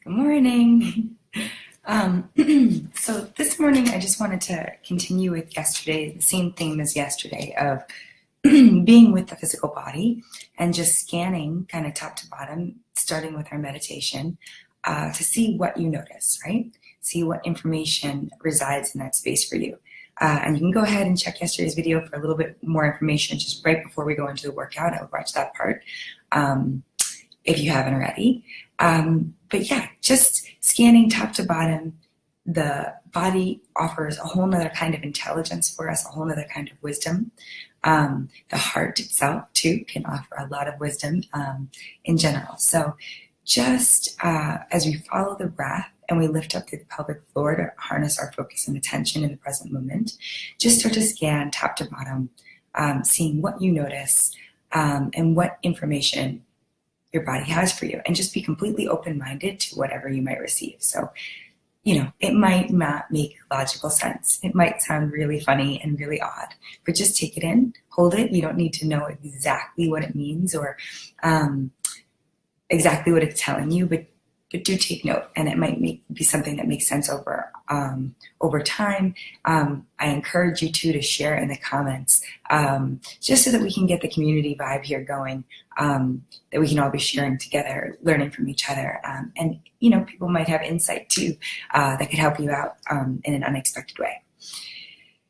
Good morning. So this morning I just wanted to continue with yesterday, the same theme as yesterday of being with the physical body and just scanning kind of top to bottom, starting with our meditation, to see what you notice, right? See what information resides in that space for you. And you can go ahead and check yesterday's video for a little bit more information just right before we go into the workout. I will watch that part if you haven't already. But yeah, just scanning top to bottom, the body offers a whole nother kind of intelligence for us, a whole nother kind of wisdom. The heart itself, too, can offer a lot of wisdom in general. So just as we follow the breath and we lift up through the pelvic floor to harness our focus and attention in the present moment, just start to scan top to bottom, seeing what you notice and what information your body has for you, and just be completely open-minded to whatever you might receive. So, it might not make logical sense. It might sound really funny and really odd, but just take it in, hold it. You don't need to know exactly what it means or exactly what it's telling you, but do take note, and it might be something that makes sense over time. I encourage you to share in the comments, just so that we can get the community vibe here going, that we can all be sharing together, learning from each other, and people might have insight too that could help you out in an unexpected way.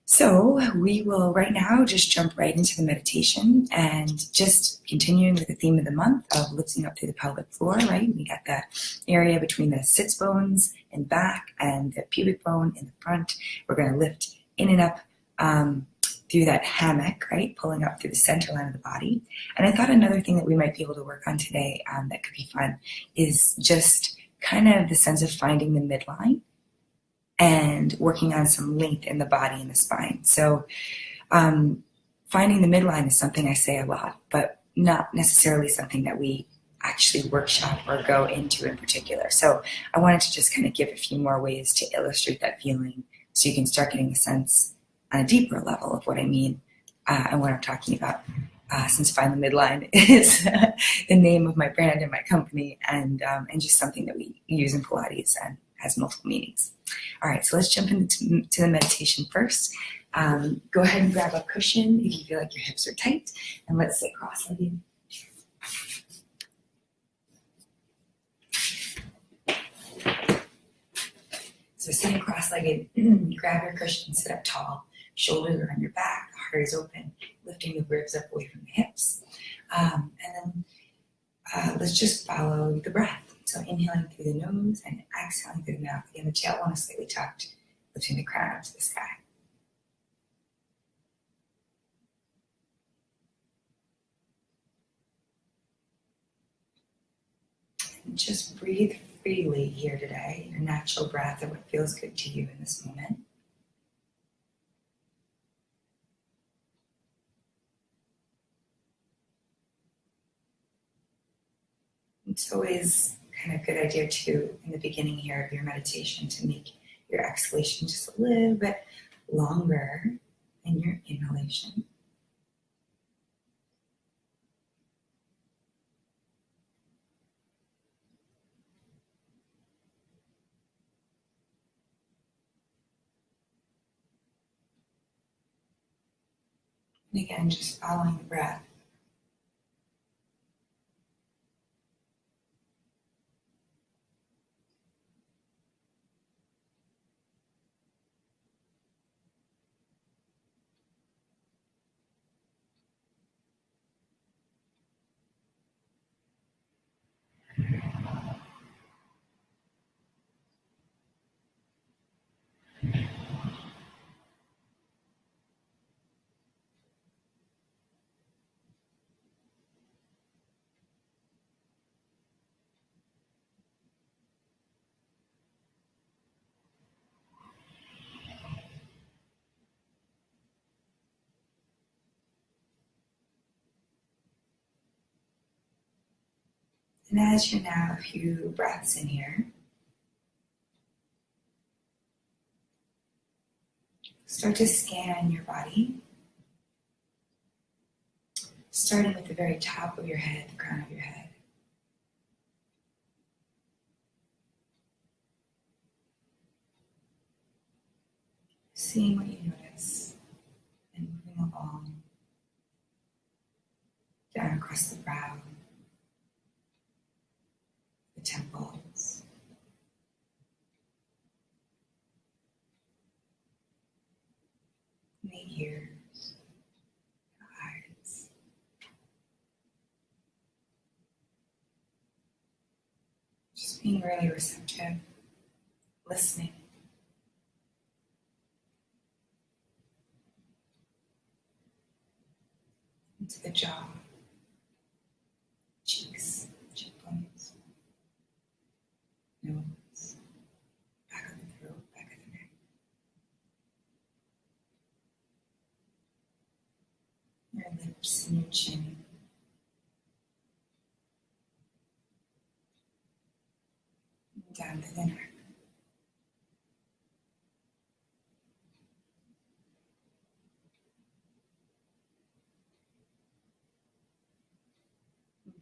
So we will right now just jump right into the meditation and just continuing with the theme of the month of lifting up through the pelvic floor, right? We got that area between the sits bones and back and the pubic bone in the front. We're going to lift in and up through that hammock, right? Pulling up through the center line of the body. And I thought another thing that we might be able to work on today that could be fun is just kind of the sense of finding the midline and working on some length in the body and the spine. So finding the midline is something I say a lot, but not necessarily something that we actually workshop or go into in particular. So I wanted to just kind of give a few more ways to illustrate that feeling so you can start getting a sense on a deeper level of what I mean and what I'm talking about. Since Find the Midline is the name of my brand and my company, and just something that we use in Pilates and has multiple meanings. All right, so let's jump into the meditation first. Go ahead and grab a cushion if you feel like your hips are tight, and let's sit cross-legged. So sitting cross-legged, grab your cushion, sit up tall. Shoulders are on your back, the heart is open, lifting the ribs up away from the hips. And then let's just follow the breath. So inhaling through the nose and exhaling through the mouth. Again, the tailbone is slightly tucked, lifting the crown up to the sky. And just breathe freely here today, your natural breath of what feels good to you in this moment. It's always kind of a good idea too, in the beginning here of your meditation, to make your exhalation just a little bit longer than your inhalation. And again, just following the breath. And as you're now a few breaths in here, start to scan your body, starting with the very top of your head, the crown of your head. seeing what you notice and moving along down across the brow, the temples, and the ears, the eyes. Just being really receptive, listening. Into the jaw, cheeks, cheekbones, nose, back of the throat, back of the neck. Your lips and your chin. Down to the neck.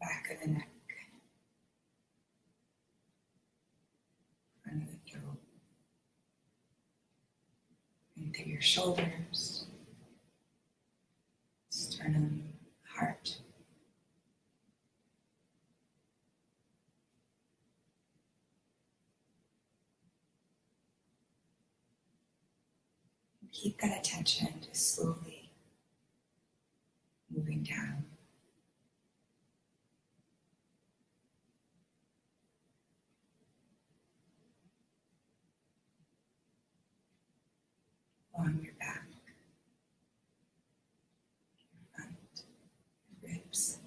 Back of the neck. Front of the throat. Into your shoulders. Sternum, heart. Keep that attention just slowly moving down. Along your back, your front, your ribs.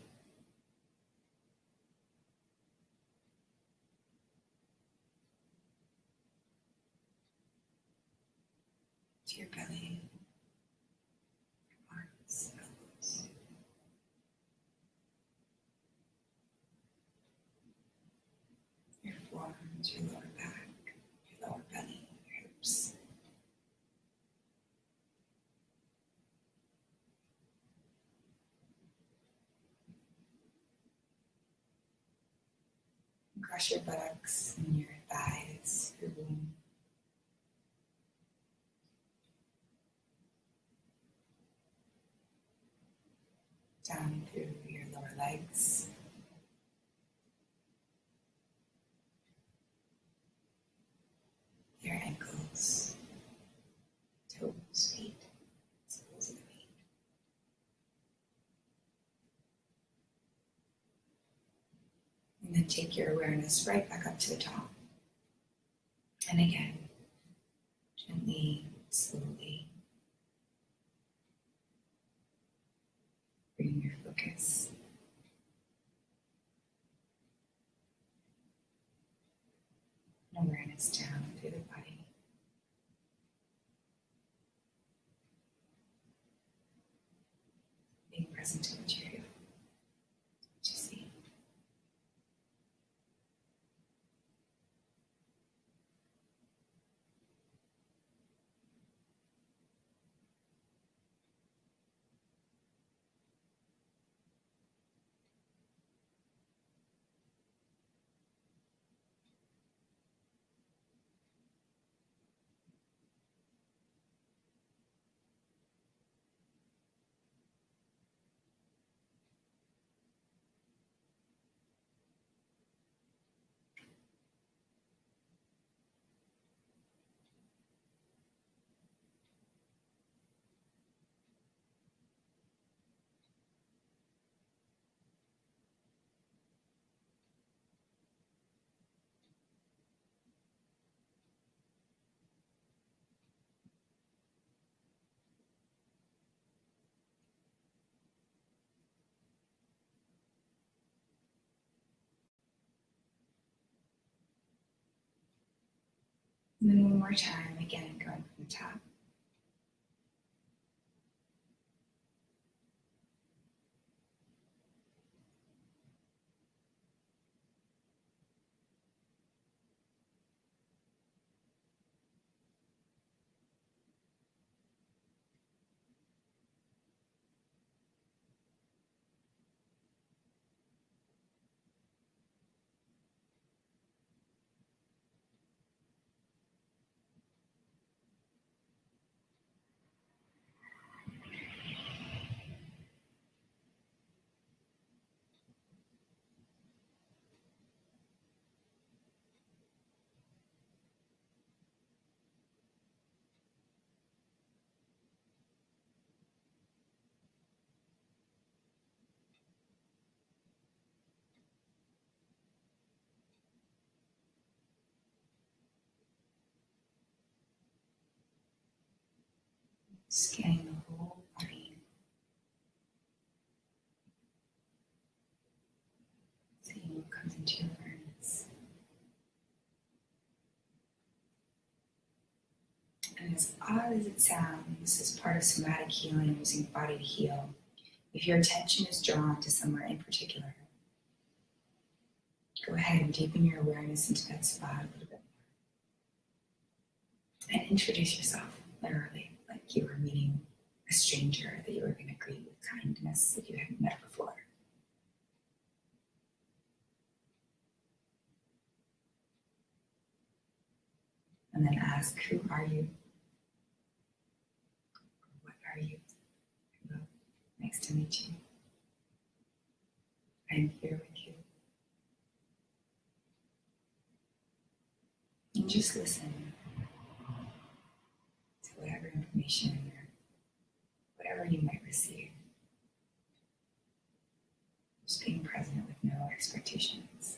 To your belly, your arms, elbows. Your forearms, your lower back, your lower belly, your hips. Across your buttocks and your thighs, your womb. Down through your lower legs. Your ankles, toes, feet, soles of the feet. And then take your awareness right back up to the top. And again, gently, slowly, bring your focus and awareness down through the body. Being present to what you feel, what you see. And then one more time, again, going from the top. Scanning the whole body. Seeing what comes into your awareness. And as odd as it sounds, this is part of somatic healing, using the body to heal. If your attention is drawn to somewhere in particular, go ahead and deepen your awareness into that spot a little bit more. And introduce yourself, literally, like you were meeting a stranger that you were going to greet with kindness that you hadn't met before. And then ask, who are you? What are you? Hello, nice to meet you. I'm here with you. And just listen to whatever information or whatever you might receive. Just being present with no expectations.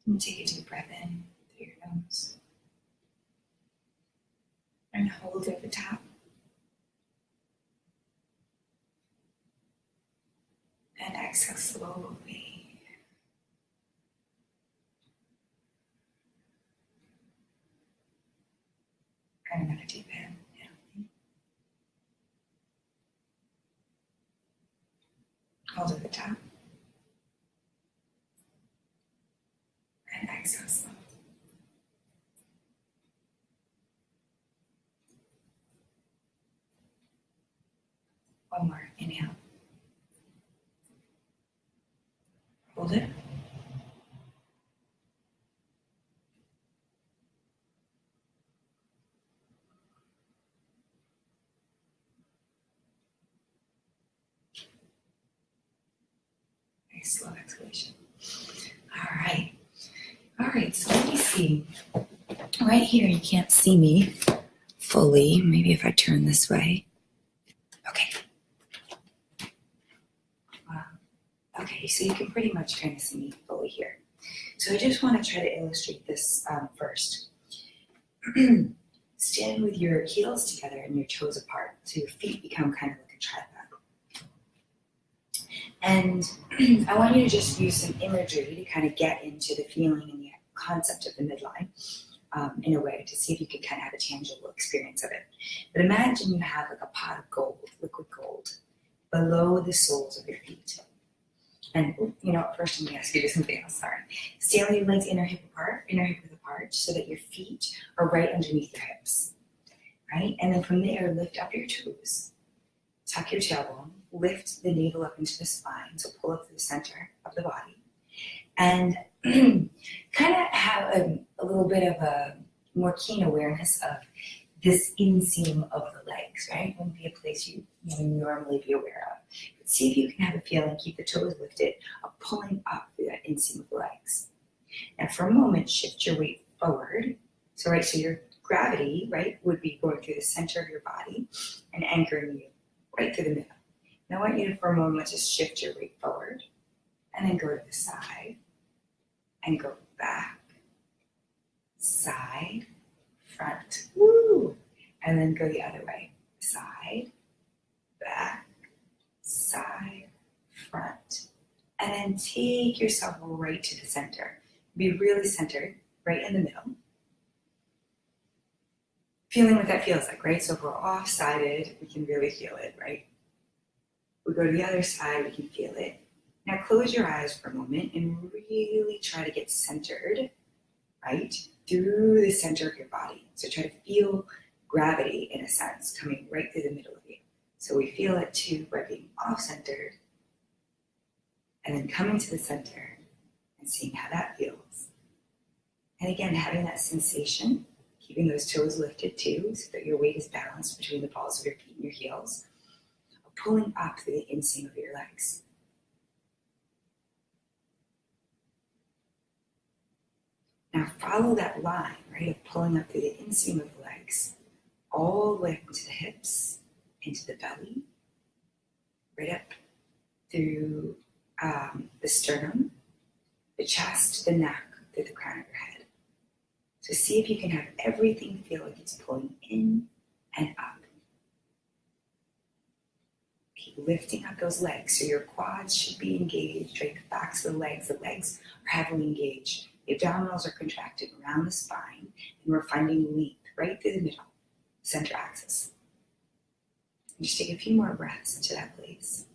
And take a deep breath in through your nose. And hold at the top. And exhale slowly. And another deep inhale. Hold at the top. And exhale slowly. One more. Inhale. Hold it. Nice slow exhalation. All right, so let me see. Right here, you can't see me fully. Maybe if I turn this way. Okay. Wow. Okay, so you can pretty much kind of see me fully here. So I just want to try to illustrate this first. Stand with your heels together and your toes apart, so your feet become kind of like a tripod. And I want you to just use some imagery to kind of get into the feeling and the concept of the midline in a way to see if you can kind of have a tangible experience of it. But imagine you have like a pot of gold, liquid gold, below the soles of your feet. And first I'm going to ask you to do something else, sorry. Stand with your legs inner hip width apart, so that your feet are right underneath your hips, right? And then from there, lift up your toes, tuck your tailbone, lift the navel up into the spine, so pull up to the center of the body, and kind of have a little bit of a more keen awareness of this inseam of the legs, right? It wouldn't be a place you normally be aware of. But see if you can have a feeling, keep the toes lifted, of pulling up through that inseam of the legs. And for a moment, shift your weight forward. So your gravity, right, would be going through the center of your body and anchoring you right through the middle. And I want you to, for a moment, just shift your weight forward and then go to the side and go back, side, front, woo, and then go the other way, side, back, side, front, and then take yourself right to the center. Be really centered, right in the middle. Feeling what that feels like, right? So if we're off-sided, we can really feel it, right? We go to the other side, we can feel it. Now close your eyes for a moment and really try to get centered, right, through the center of your body. So try to feel gravity, in a sense, coming right through the middle of you. So we feel it too by being off-centered and then coming to the center and seeing how that feels. And again, having that sensation, keeping those toes lifted too, so that your weight is balanced between the balls of your feet and your heels, pulling up through the inseam of your legs. Now follow that line, right, of pulling up through the inseam of the legs, all the way up into the hips, into the belly, right up through the sternum, the chest, the neck, through the crown of your head. So see if you can have everything feel like it's pulling in and up. Keep lifting up those legs. So your quads should be engaged, right? The backs of the legs are heavily engaged. The abdominals are contracted around the spine, and we're finding length right through the middle, center axis. And just take a few more breaths into that place.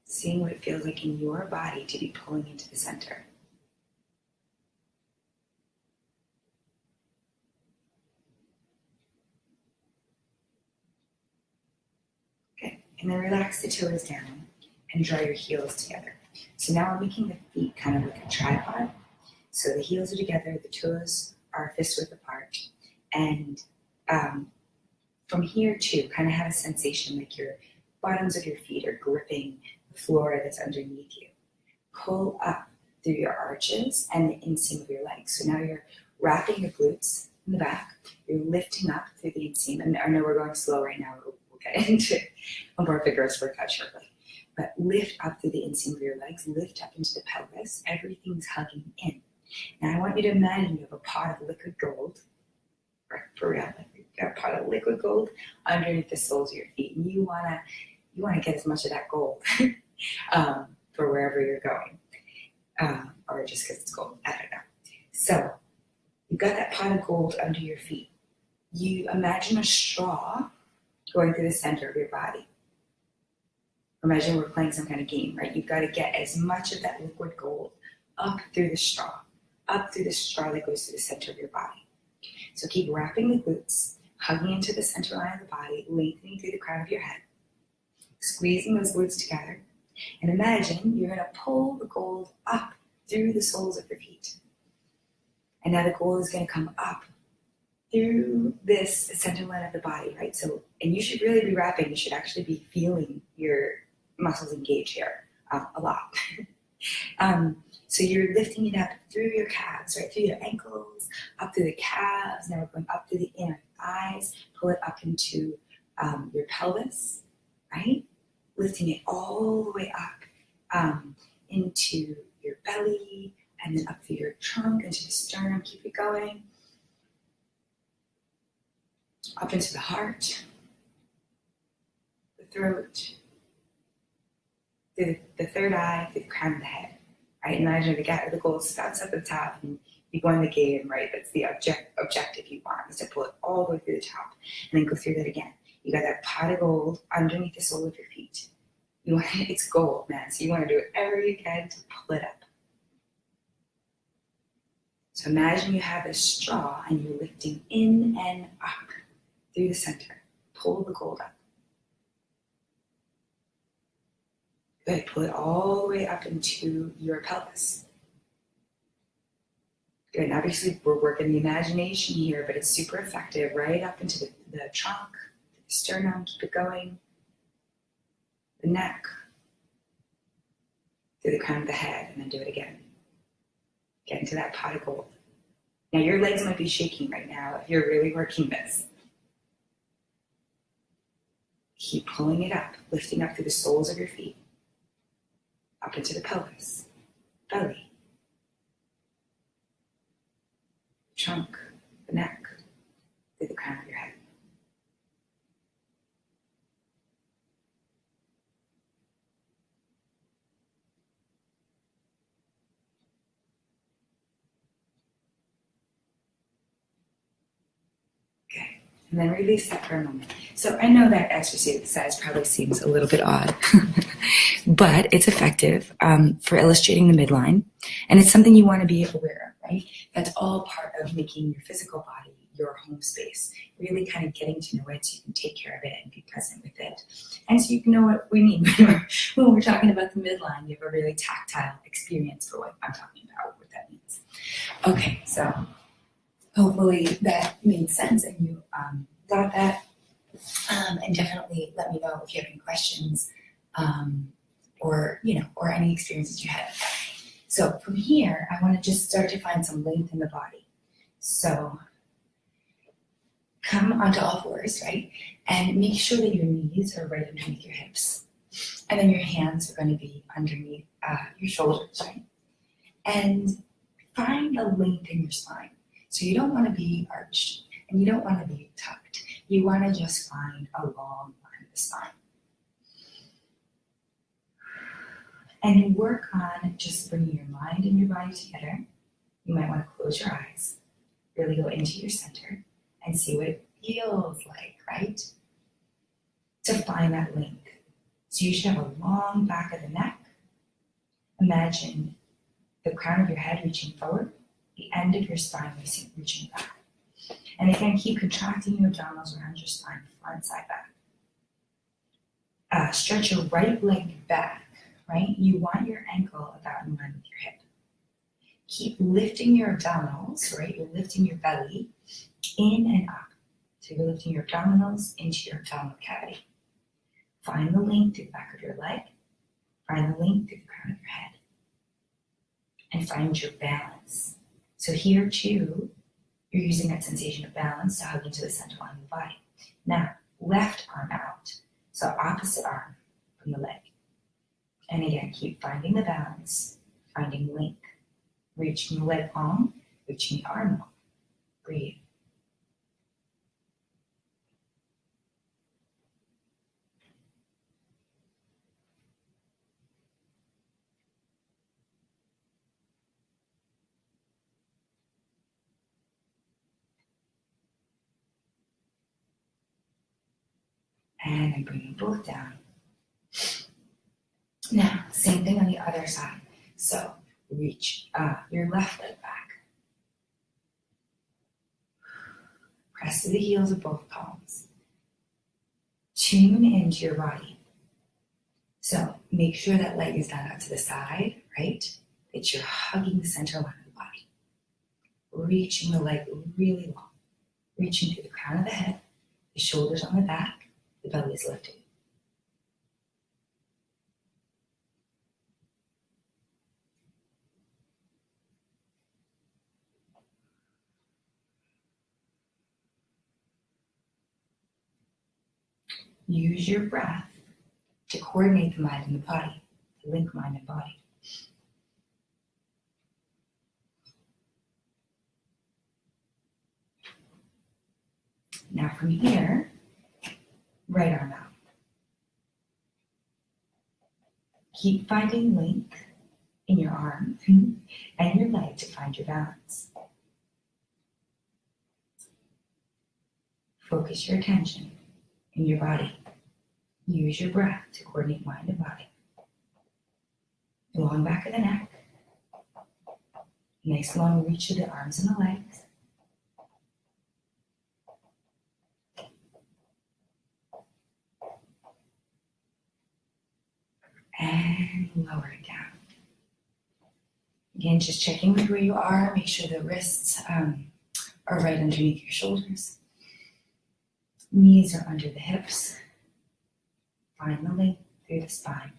Seeing what it feels like in your body to be pulling into the center. Okay, and then relax the toes down and draw your heels together. So now we're making the feet kind of like a tripod. So the heels are together, the toes are fist width apart. And from here too, kind of have a sensation like your bottoms of your feet are gripping the floor that's underneath you. Pull up through your arches and the inseam of your legs. So now you're wrapping your glutes in the back. You're lifting up through the inseam. And I know we're going slow right now. We'll get into a more vigorous workout shortly. But lift up through the inseam of your legs. Lift up into the pelvis. Everything's hugging in. Now I want you to imagine you have a pot of liquid gold. Right, for real. You've got a pot of liquid gold underneath the soles of your feet. And you wanna get as much of that gold for wherever you're going. Or just because it's gold, I don't know. So you've got that pot of gold under your feet. You imagine a straw going through the center of your body. Imagine we're playing some kind of game, right? You've got to get as much of that liquid gold up through the straw that goes through the center of your body. So keep wrapping the glutes, hugging into the center line of the body, lengthening through the crown of your head, squeezing those glutes together. And imagine you're going to pull the gold up through the soles of your feet. And now the gold is going to come up through this center line of the body, right? So, and you should really be wrapping. You should actually be feeling your muscles engage here a lot. So you're lifting it up through your calves, right? Through your ankles, up through the calves. Now we're going up through the inner thighs. Pull it up into your pelvis, right? Lifting it all the way up into your belly, and then up through your trunk, into the sternum. Keep it going. Up into the heart, the throat, through the third eye, through the crown of the head. Right? Imagine the gold spouts up at the top, and you go in the game, right? That's the objective you want, is to pull it all the way through the top, and then go through that again. You got that pot of gold underneath the sole of your feet. It's gold, man. So you want to do whatever you can to pull it up. So imagine you have a straw and you're lifting in and up through the center. Pull the gold up. Good. Pull it all the way up into your pelvis. Good. And obviously, we're working the imagination here, but it's super effective. Right up into the trunk, the sternum. Keep it going. The neck. Through the crown of the head, and then do it again. Get into that pot of gold. Now, your legs might be shaking right now if you're really working this. Keep pulling it up, lifting up through the soles of your feet. Up into the pelvis, belly, trunk, the neck, through the crown of your head. And then release that for a moment. So I know that exercise probably seems a little bit odd, but it's effective for illustrating the midline. And it's something you want to be aware of, right? That's all part of making your physical body your home space, really kind of getting to know it so you can take care of it and be present with it. And so you can know what we mean when we're talking about the midline. You have a really tactile experience for what I'm talking about, what that means. Okay, so hopefully that made sense and you got that. And definitely let me know if you have any questions or any experiences you had. So from here, I want to just start to find some length in the body. So come onto all fours, right? And make sure that your knees are right underneath your hips. And then your hands are going to be underneath your shoulders, right? And find a length in your spine. So you don't want to be arched and you don't want to be tucked. You want to just find a long line of the spine. And work on just bringing your mind and your body together. You might want to close your eyes, really go into your center and see what it feels like, right? To find that length. So you should have a long back of the neck. Imagine the crown of your head reaching forward, the end of your spine reaching back. And again, keep contracting your abdominals around your spine, front, side, back. Stretch your right leg back, right? You want your ankle about in line with your hip. Keep lifting your abdominals, right? You're lifting your belly in and up. So you're lifting your abdominals into your abdominal cavity. Find the length through the back of your leg. Find the length through the crown of your head. And find your balance. So here too, you're using that sensation of balance to hug into the center line of the body. Now, left arm out. So opposite arm from the leg. And again, keep finding the balance, finding length. Reaching the leg long, reaching the arm long. Breathe. And then bring them both down. Now, same thing on the other side. So reach your left leg back. Press to the heels of both palms. Tune into your body. So make sure that leg is not out to the side, right? That you're hugging the center line of the body. Reaching the leg really long. Reaching through the crown of the head, the shoulders on the back, the belly is lifted. Use your breath to coordinate the mind and the body, to link mind and body. Now from here, right arm out. Keep finding length in your arm and your leg to find your balance. Focus your attention in your body. Use your breath to coordinate mind and body. Long back of the neck. Nice long reach of the arms and the legs. And lower it down. Again, just checking with where you are. Make sure the wrists are right underneath your shoulders. Knees are under the hips. Find the length through the spine.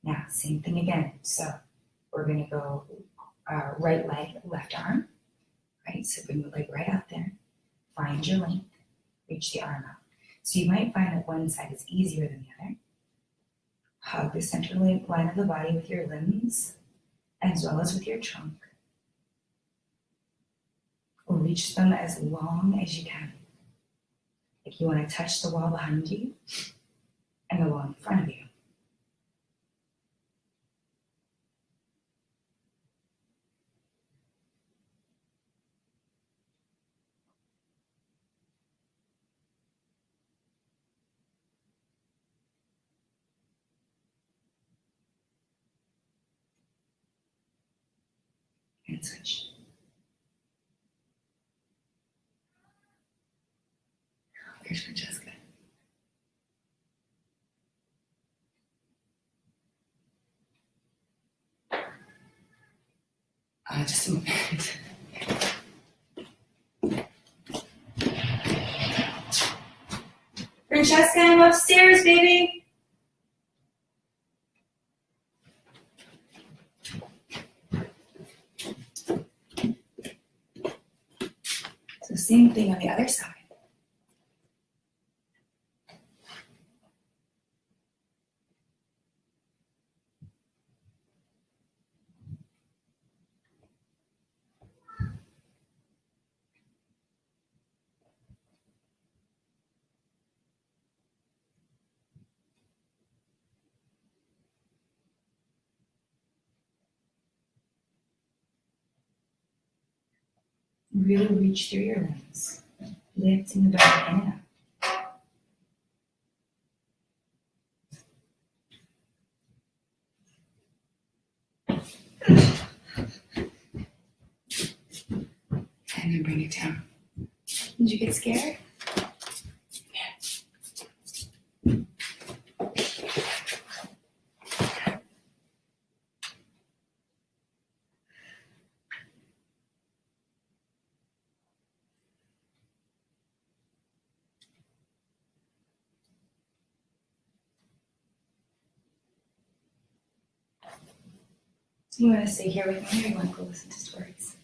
Now, same thing again. So we're going to go right leg, left arm. Right? So bring the leg right out there. Find your length. Reach the arm out. So you might find that one side is easier than the other. Hug the center line of the body with your limbs, as well as with your trunk. Reach them as long as you can. Like you want to touch the wall behind you and the wall in front of you. And switch. Here's Francesca. Just a moment. Francesca, I'm upstairs, baby. So same thing on the other side. Really reach through your limbs, lifting the belly in and up. And then bring it down. Did you get scared? So you want to stay here with me, or you want to go listen to stories?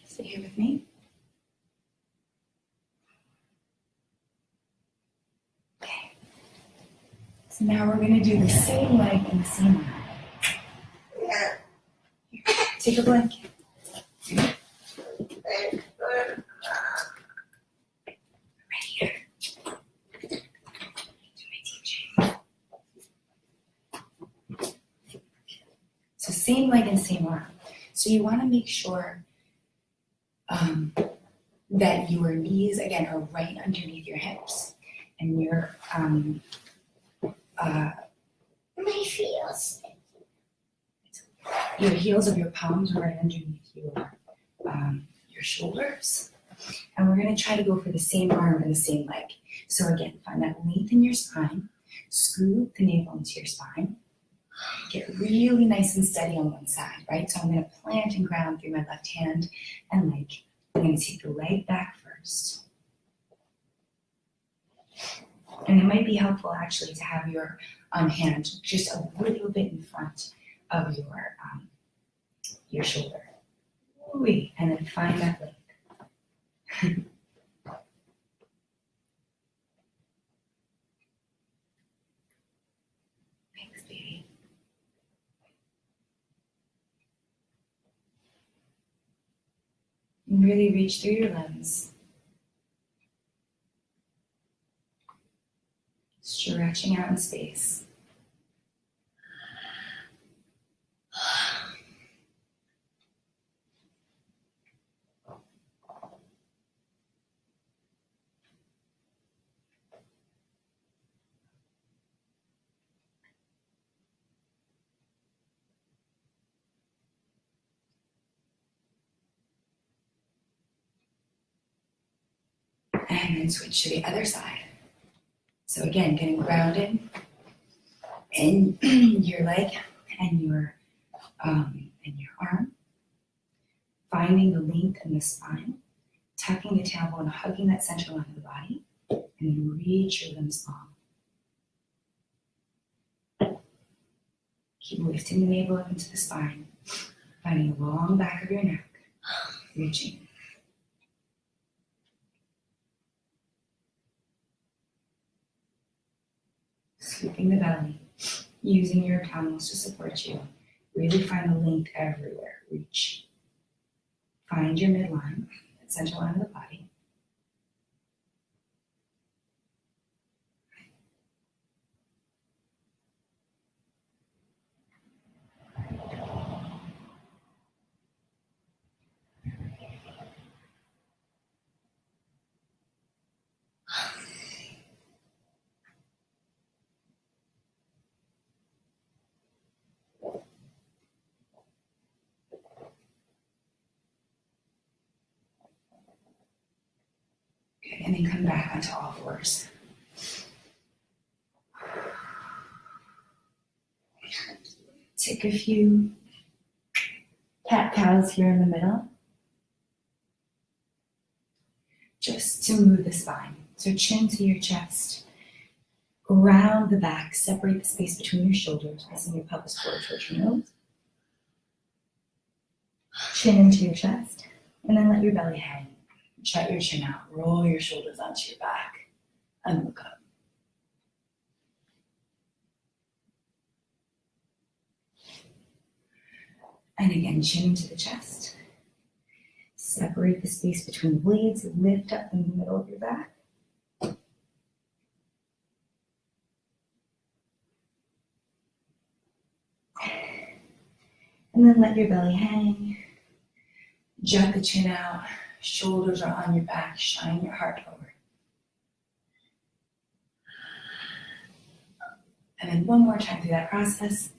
Stay here with me. Okay. So now we're going to do the same leg and the same arm. Here, take a blanket. Right here. Do my teaching. So same leg and same arm. So you want to make sure that your knees, again, are right underneath your hips. And your my heels. Your heels of your palms are right underneath your shoulders. And we're going to try to go for the same arm and the same leg. So again, find that length in your spine. Scoop the navel into your spine. Get really nice and steady on one side, right? So I'm going to plant and ground through my left hand and leg. I'm going to take the leg back first. And it might be helpful actually to have your hand just a little bit in front of your shoulder. Ooh, and then find that leg. Thanks, baby. And really reach through your limbs. Stretching out in space. And then switch to the other side. So again, getting grounded in your leg and your arm. Finding the length in the spine. Tucking the tailbone and hugging that central line of the body. And then reach your limbs long. Keep lifting the navel up into the spine. Finding the long back of your neck. Reaching. Scooping the belly, using your abdominals to support you. Really find the length everywhere. Reach. Find your midline, that central line of the body. And then come back onto all fours. Take a few cat-cows here in the middle. Just to move the spine. So chin to your chest. Round the back. Separate the space between your shoulders, pressing your pelvis forward towards your nose. Chin into your chest. And then let your belly hang. Shut your chin out. Roll your shoulders onto your back. And look up. And again, chin into the chest. Separate the space between the blades. Lift up in the middle of your back. And then let your belly hang. Jut the chin out. Shoulders are on your back. Shine your heart forward. And then one more time through that process.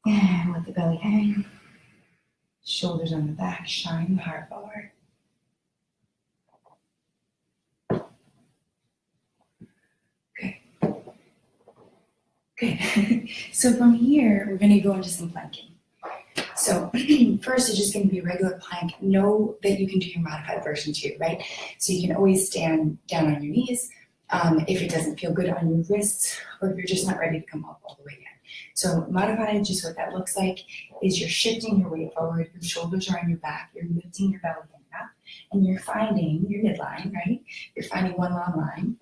And let the belly hang. Shoulders on the back. Shine the heart forward. Good. So from here, we're going to go into some planking. So first is just going to be a regular plank. Know that you can do your modified version too, right? So you can always stand down on your knees if it doesn't feel good on your wrists, or if you're just not ready to come up all the way yet. So modified, just what that looks like is you're shifting your weight forward, your shoulders are on your back, you're lifting your belly up, and you're finding your midline, right? You're finding one long line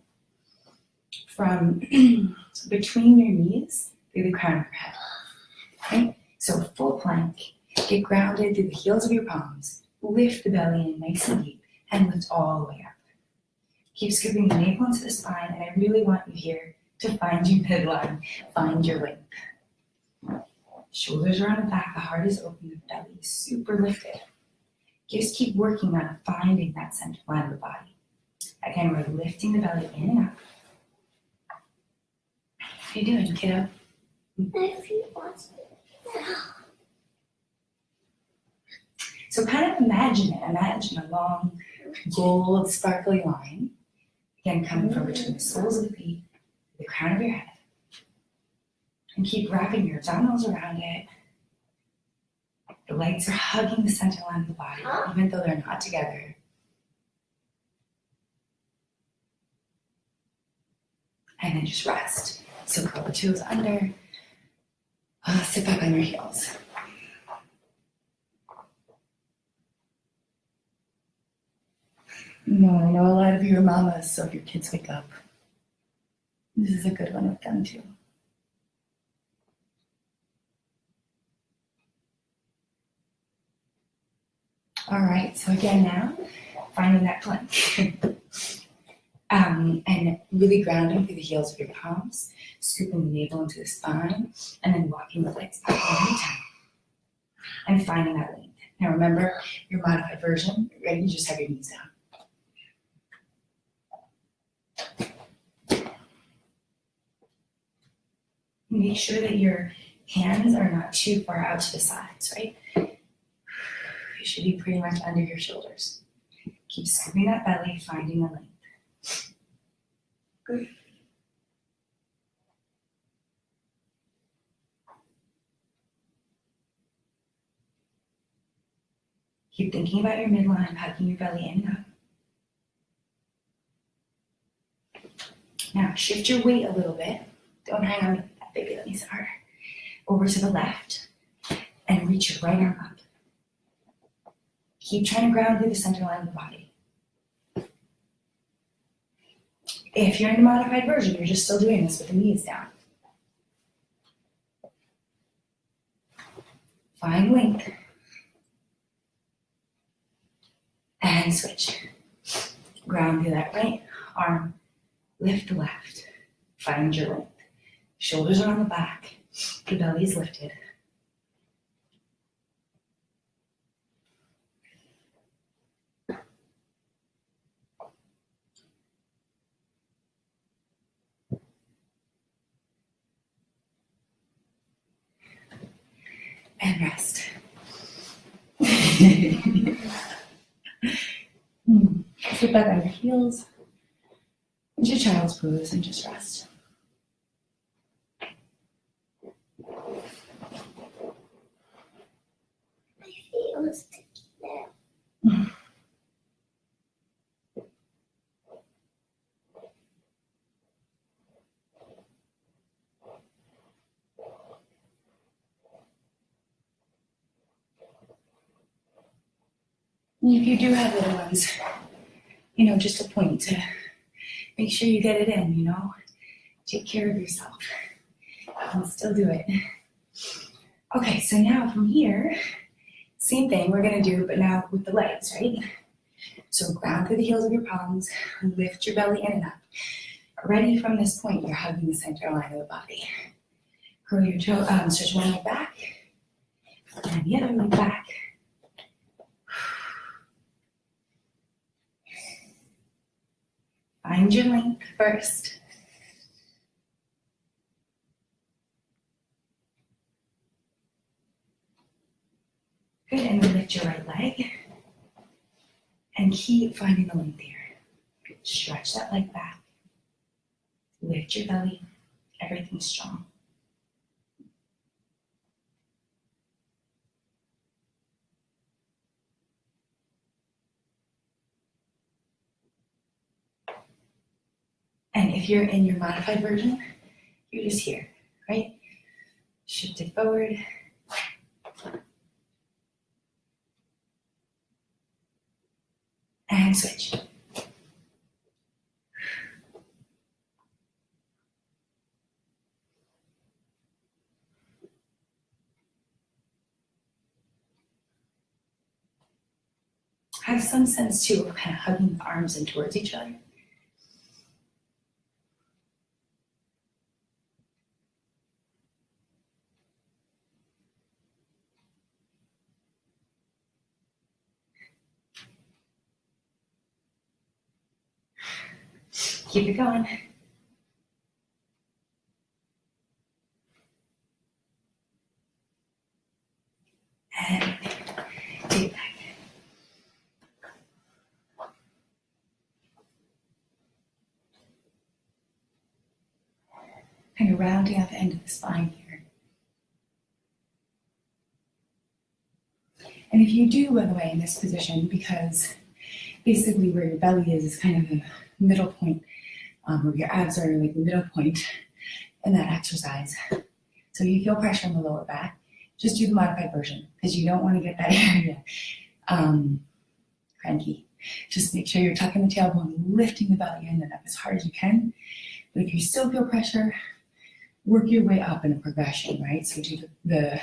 from between your knees through the crown of your head, right? So full plank, get grounded through the heels of your palms, lift the belly in nice and deep, and lift all the way up. Keep scooping the navel into the spine, and I really want you here to find your midline, find your length. Shoulders are on the back, the heart is open, the belly is super lifted. Just keep working on finding that center line of the body. Again, we're lifting the belly in and up. How you doing, kiddo? So kind of imagine it. Imagine a long, gold, sparkly line. Again, coming from between the soles of the feet, the crown of your head. And keep wrapping your abdominals around it. The legs are hugging the center line of the body, even though they're not together. And then just rest. So curl the toes under. Sit back on your heels. No, I know a lot of you are mamas, so if your kids wake up, this is a good one with them too. All right, so again now, finding that plank. And really grounding through the heels of your palms, scooping the navel into the spine, and then walking the legs back one more time. And finding that length. Now remember, your modified version, ready? You just have your knees down. Make sure that your hands are not too far out to the sides, right? You should be pretty much under your shoulders. Keep scooping that belly, finding the length. Good. Keep thinking about your midline, hugging your belly in and up. Now, shift your weight a little bit. Don't hang on to that, baby. Let me sit harder. Over to the left, and reach your right arm up. Keep trying to ground through the center line of the body. If you're in the modified version, you're just still doing this with the knees down. Find length. And switch. Ground through that right arm. Lift the left. Find your length. Shoulders are on the back. The belly is lifted. And rest. Sit back on your heels into child's pose and just rest. My feet are sticky now. If you do have little ones, just a point to make sure you get it in, take care of yourself. You can still do it. Okay, so now from here, same thing we're gonna do, but now with the legs, right? So ground through the heels of your palms, lift your belly in and up. Already from this point, you're hugging the center line of the body. Curl your toe, stretch one leg back, and the other leg back. Find your length first. Good, and then lift your right leg. And keep finding the length here. Good. Stretch that leg back. Lift your belly. Everything's strong. And if you're in your modified version, you're just here, right? Shift it forward. And switch. Have some sense too of kind of hugging the arms in towards each other. Keep it going. And take it back. Kind of rounding out the end of the spine here. And if you do, by the way, in this position, because basically where your belly is kind of the middle point, where your abs are like the middle point in that exercise. So you feel pressure in the lower back, just do the modified version because you don't want to get that area cranky. Just make sure you're tucking the tailbone, lifting the belly in and up as hard as you can. But if you still feel pressure, work your way up in a progression, right? So do the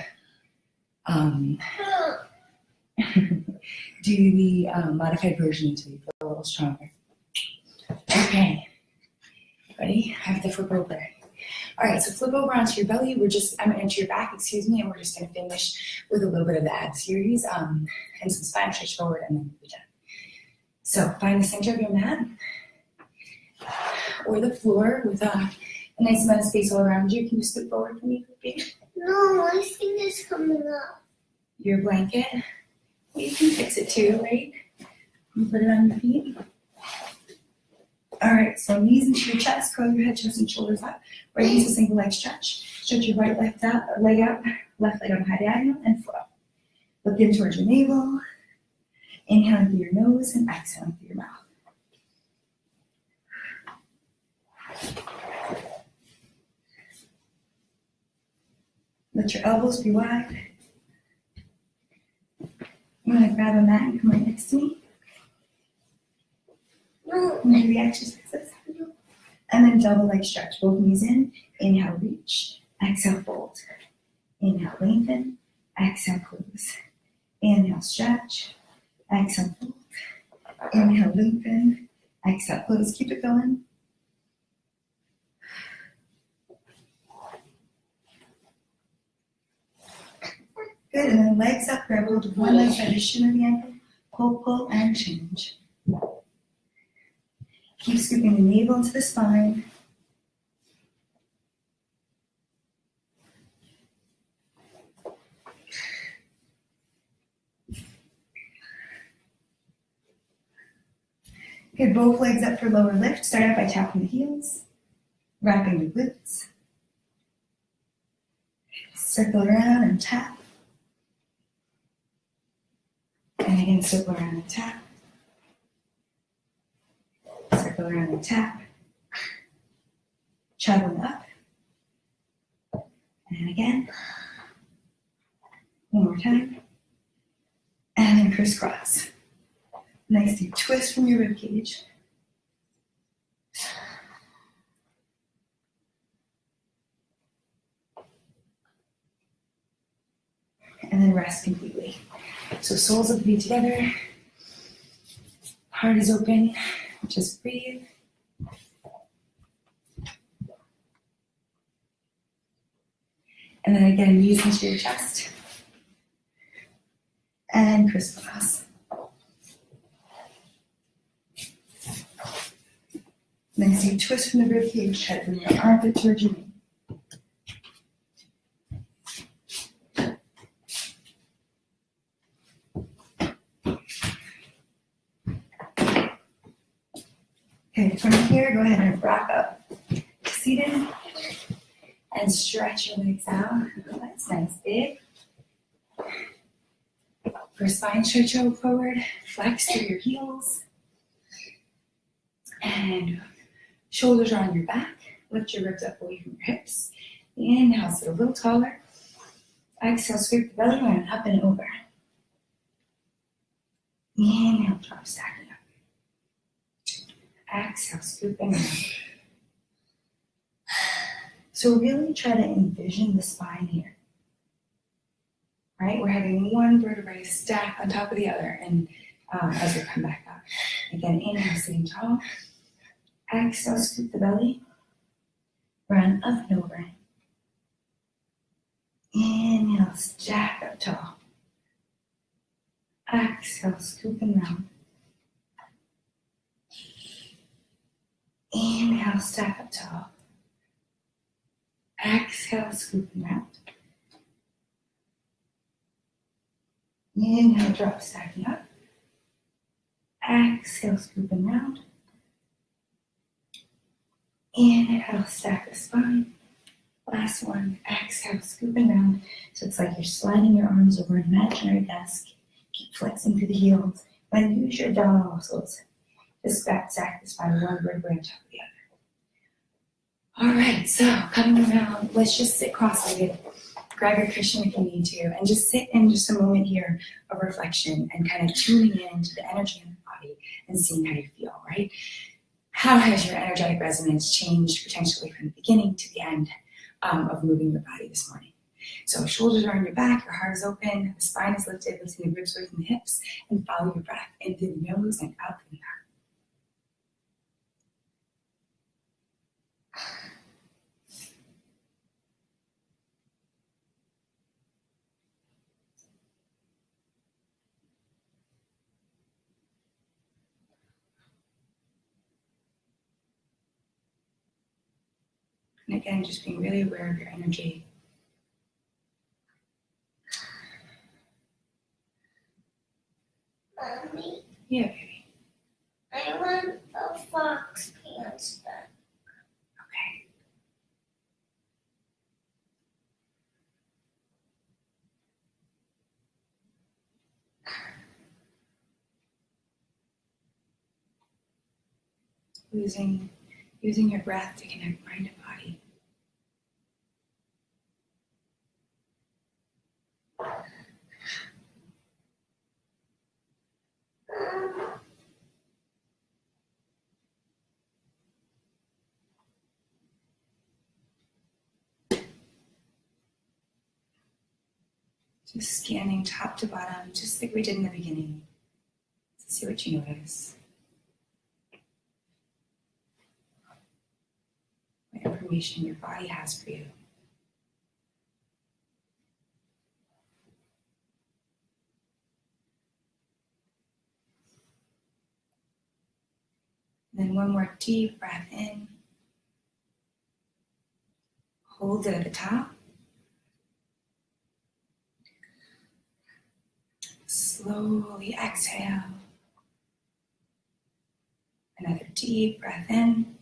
modified version until you feel a little stronger. Okay. Ready? I have to flip over. All right, so flip over onto your belly. Onto your back, and we're just gonna finish with a little bit of the ab series and some spine stretch forward, and then we'll be done. So find the center of your mat or the floor with a nice amount of space all around you. Can you scoot forward for me, please? No, my finger's coming up. Your blanket. Well, you can fix it too, right? You put it on your feet. All right, so knees into your chest, curl your head, chest, and shoulders up. Right knee's a single leg stretch. Stretch your right leg out, left leg on high diagonal, and flow. Look in towards your navel. Inhale through your nose and exhale through your mouth. Let your elbows be wide. I'm going to grab a mat and come right next to me. And do the exercises. And then double leg stretch. Both knees in. Inhale, reach. Exhale, fold. Inhale, lengthen. Exhale, close. Inhale, stretch. Exhale, fold. Inhale, lengthen. Exhale, close. Keep it going. Good, and then legs up, grab hold of one leg, try to shimmer the ankle, pull, and change. Keep scooping the navel into the spine. Good, both legs up for lower lift. Start out by tapping the heels, wrapping the glutes. Circle around and tap. And again, circle around and tap. Circle around and tap. Traveling up. And again. One more time. And then crisscross. Nice deep twist from your ribcage. And then rest completely. So soles of the feet together. Heart is open. Just breathe. And then again, knees into your chest. And crisscross. Nice deep twist from the ribcage. Try to bring your armpit towards your knee. Okay, from here, go ahead and rock up. Seated. And stretch your legs out. Oh, that's nice, big. For spine stretch, over forward. Flex through your heels. And shoulders are on your back. Lift your ribs up away from your hips. Inhale, sit a little taller. Exhale, scrape the belly button up and over. Inhale, drop, stacking up. Exhale, scooping around. So really try to envision the spine here. Right? We're having one vertebrae stack on top of the other, and as we come back up. Again, inhale, sitting tall. Exhale, scoop the belly. Run up and over. Inhale, stack up tall. Exhale, scoop and round. Inhale, stack up tall. Exhale, scoop and round. Inhale, drop, stacking up. Exhale, scoop and round. Inhale, stack the spine. Last one, exhale, scoop and round. So it's like you're sliding your arms over an imaginary desk. Keep flexing through the heels. Then use your abdominal muscles. Just stack the spine one vertebrae on top of the other. All right, so coming around, let's just sit cross-legged. Grab your cushion if you need to, and just sit in just a moment here of reflection and kind of tuning in to the energy in the body and seeing how you feel, right? How has your energetic resonance changed potentially from the beginning to the end of moving your body this morning? So shoulders are on your back, your heart is open, the spine is lifted, lifting the ribs away from the hips, and follow your breath in through the nose and out through the mouth. And again, just being really aware of your energy. Mommy, Yeah, baby. I want the fox pants back. Okay. Using your breath to connect mind and body. Just scanning top to bottom, just like we did in the beginning, to see what you notice. What information your body has for you. And then one more deep breath in. Hold it at the top. Slowly exhale. Deep breath in.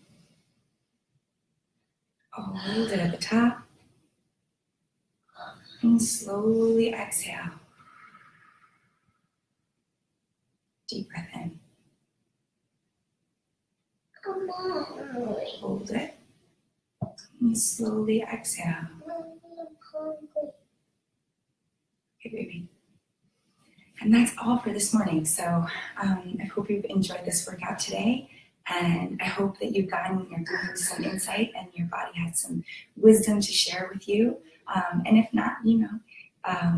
Hold it at the top. And slowly exhale. Deep breath in. Come on. Hold it. And slowly exhale. I'm hungry. Okay, baby. And that's all for this morning. So I hope you've enjoyed this workout today. And I hope that you've gotten or gleaned some insight and your body has some wisdom to share with you. And if not,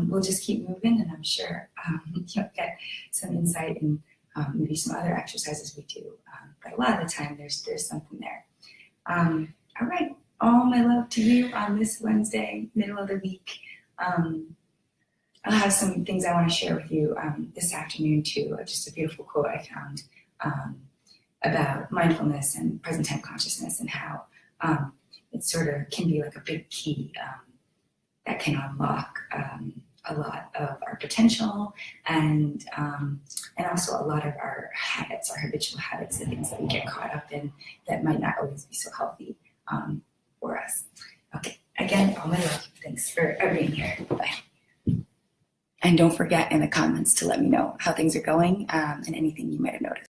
we'll just keep moving, and I'm sure you'll get some insight and maybe some other exercises we do. But a lot of the time, there's something there. All right, all my love to you on this Wednesday, middle of the week. I'll have some things I want to share with you this afternoon too. Just a beautiful quote I found about mindfulness and present time consciousness and how it sort of can be like a big key that can unlock a lot of our potential and also a lot of our habits, our habitual habits, the things that we get caught up in that might not always be so healthy for us. Okay, again, all my love. Thanks for being here. Bye. And don't forget in the comments to let me know how things are going and anything you might have noticed.